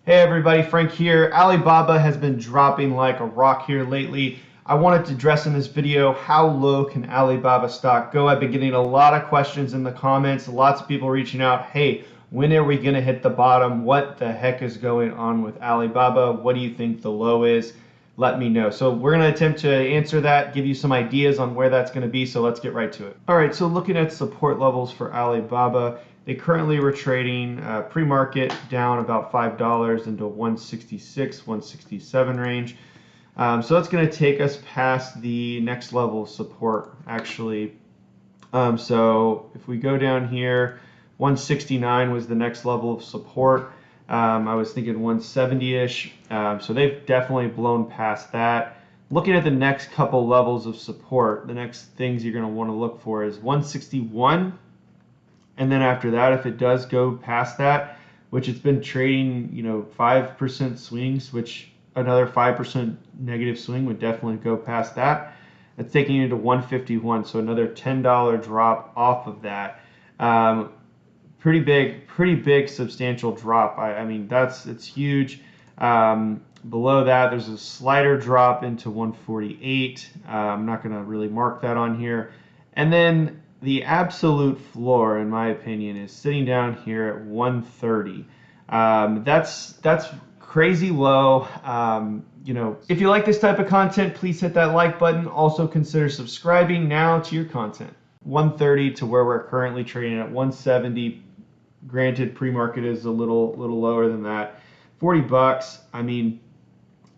Hey everybody, Frank here. Alibaba has been dropping like a rock here lately. I wanted to address in this video how low can Alibaba stock go. I've been getting a lot of questions in the comments, lots of people reaching out. Hey, when are we going to hit the bottom? What the heck is going on with Alibaba? What do you think the low is? Let me know. So we're going to attempt to answer that, give you some ideas on where that's going to be. So let's get right to it. All right, so looking at support levels for Alibaba, they currently were trading pre-market down about $5 into 166, 167 range. So that's going to take us past the next level of support, actually. So if we go down here, 169 was the next level of support. I was thinking 170-ish. So they've definitely blown past that. Looking at the next couple levels of support, the next things you're going to want to look for is 161. And then after that, if it does go past that, which it's been trading, 5% swings, which another 5% negative swing would definitely go past that. That's taking you to 151, so another $10 drop off of that. Pretty big, substantial drop. I mean, it's huge. Below that, there's a slighter drop into 148. I'm not going to really mark that on here. And then the absolute floor, in my opinion, is sitting down here at 130. That's crazy low. If you like this type of content, please hit that like button. Also consider subscribing now to your content. 130 to where we're currently trading at 170. Granted, pre-market is a little lower than that. $40. I mean,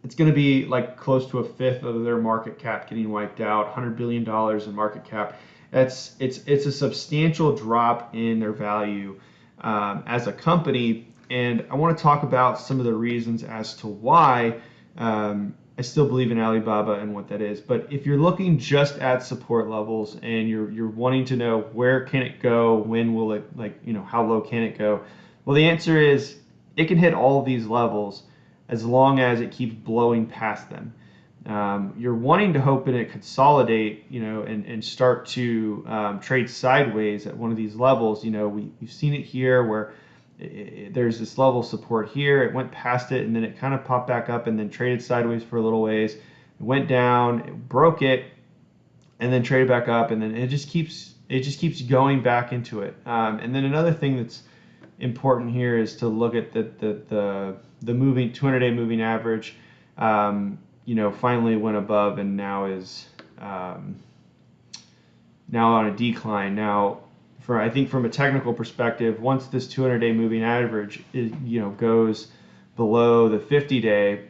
it's going to be like close to a fifth of their market cap getting wiped out. $100 billion in market cap. It's a substantial drop in their value as a company, and I want to talk about some of the reasons as to why I still believe in Alibaba and what that is. But if you're looking just at support levels and you're wanting to know where can it go, when will it, how low can it go? Well, the answer is it can hit all of these levels as long as it keeps blowing past them. You're wanting to hope that it consolidate, and start to trade sideways at one of these levels. We've seen it here where there's this level of support here. It went past it, and then it kind of popped back up, and then traded sideways for a little ways. It went down, it broke it, and then traded back up, and then it just keeps going back into it. And then another thing that's important here is to look at the moving 200-day moving average. Finally went above and now is now on a decline. Now, I think from a technical perspective, once this 200-day moving average goes below the 50-day,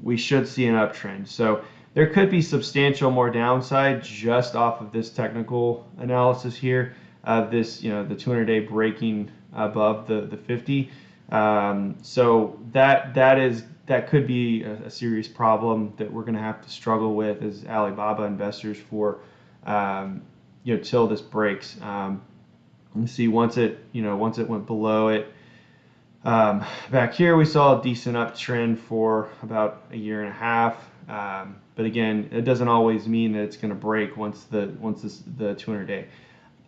we should see an uptrend. So there could be substantial more downside just off of this technical analysis here of this, the 200-day breaking above the 50. So that could be a serious problem that we're going to have to struggle with as Alibaba investors for, till this breaks. Let's see, once it went below it, back here we saw a decent uptrend for about a year and a half. But again, it doesn't always mean that it's going to break once the 200-day.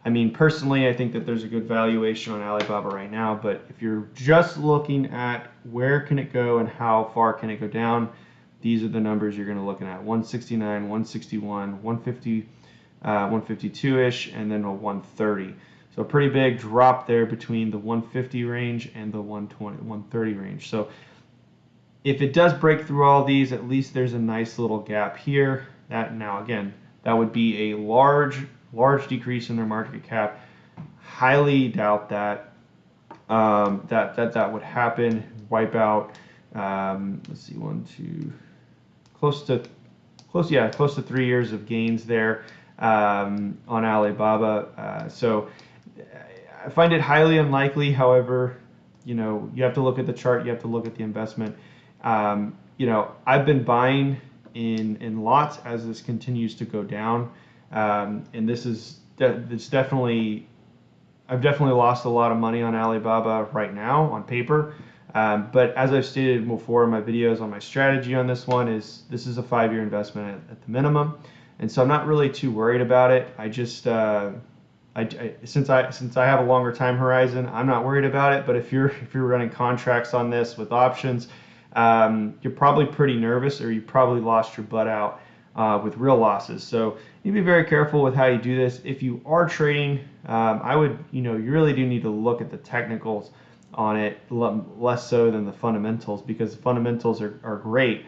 I mean, personally, I think that there's a good valuation on Alibaba right now, but if you're just looking at where can it go and how far can it go down, these are the numbers you're going to look at: 169, 161, 150, 152-ish, and then a 130. So a pretty big drop there between the 150 range and the 130 range. So if it does break through all these, at least there's a nice little gap here. That would be a large decrease in their market cap. Highly doubt that that would happen. Wipe out. Let's see, close to 3 years of gains there on Alibaba. So I find it highly unlikely. However, you have to look at the chart. You have to look at the investment. I've been buying in lots as this continues to go down. And I've definitely lost a lot of money on Alibaba right now on paper. But as I've stated before in my videos on my strategy on this one, this is a 5-year investment at the minimum. And so I'm not really too worried about it. I just, Since I have a longer time horizon, I'm not worried about it. But if you're running contracts on this with options, you're probably pretty nervous, or you probably lost your butt out with real losses. So you be very careful with how you do this. If you are trading, I would, you really do need to look at the technicals on it less so than the fundamentals, because the fundamentals are great.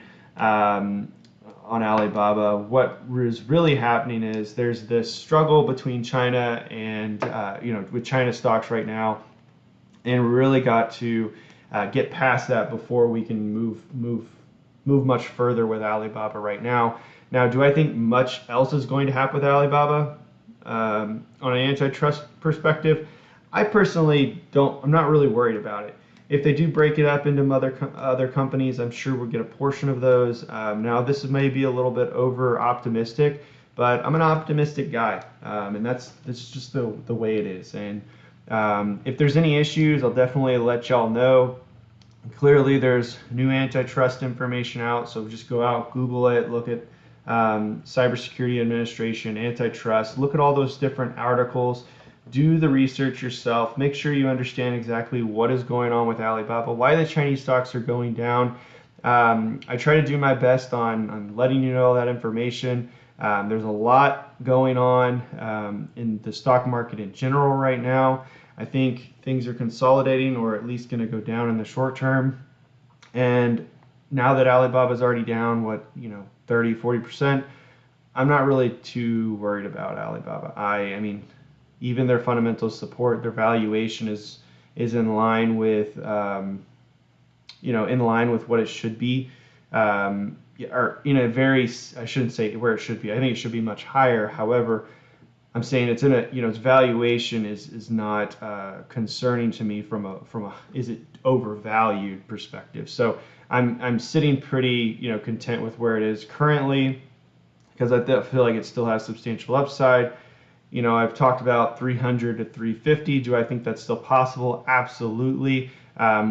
On Alibaba, what is really happening is there's this struggle between China and with China stocks right now, and we really got to get past that before we can move much further with Alibaba right now. Now, do I think much else is going to happen with Alibaba on an antitrust perspective? I personally don't. I'm not really worried about it. If they do break it up into other companies, I'm sure we'll get a portion of those. Now, this is maybe a little bit over optimistic, but I'm an optimistic guy, and that's just the way it is. And if there's any issues, I'll definitely let y'all know. Clearly, there's new antitrust information out, so just go out, Google it, look at Cybersecurity Administration, antitrust, look at all those different articles. Do the research yourself. Make sure you understand exactly what is going on with Alibaba, why the Chinese stocks are going down. I try to do my best on letting you know all that information. There's a lot going on in the stock market in general right now. I think things are consolidating, or at least going to go down in the short term. And now that Alibaba is already down, 30, 40%, I'm not really too worried about Alibaba. I mean, even their fundamental support, their valuation is in line with in line with what it should be, or I shouldn't say where it should be. I think it should be much higher. However, I'm saying it's in its valuation is not concerning to me from a is it overvalued perspective. So I'm sitting pretty content with where it is currently, because I feel like it still has substantial upside. I've talked about 300 to 350. Do I think that's still possible? Absolutely.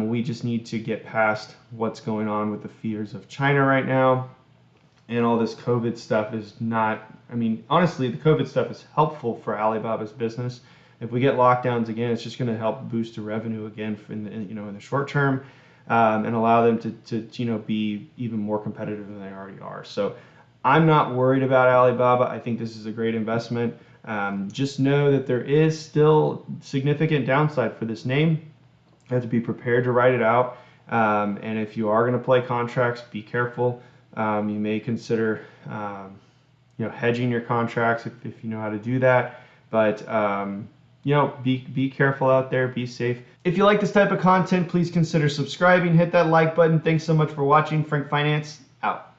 We just need to get past what's going on with the fears of China right now. And all this COVID stuff is not, honestly, the COVID stuff is helpful for Alibaba's business. If we get lockdowns again, it's just going to help boost the revenue again in the short term, and allow them to be even more competitive than they already are. So I'm not worried about Alibaba. I think this is a great investment. Just know that there is still significant downside for this name. You have to be prepared to write it out. And if you are going to play contracts, be careful. You may consider hedging your contracts if you know how to do that. But be careful out there. Be safe. If you like this type of content, please consider subscribing. Hit that like button. Thanks so much for watching. Frank Finance out.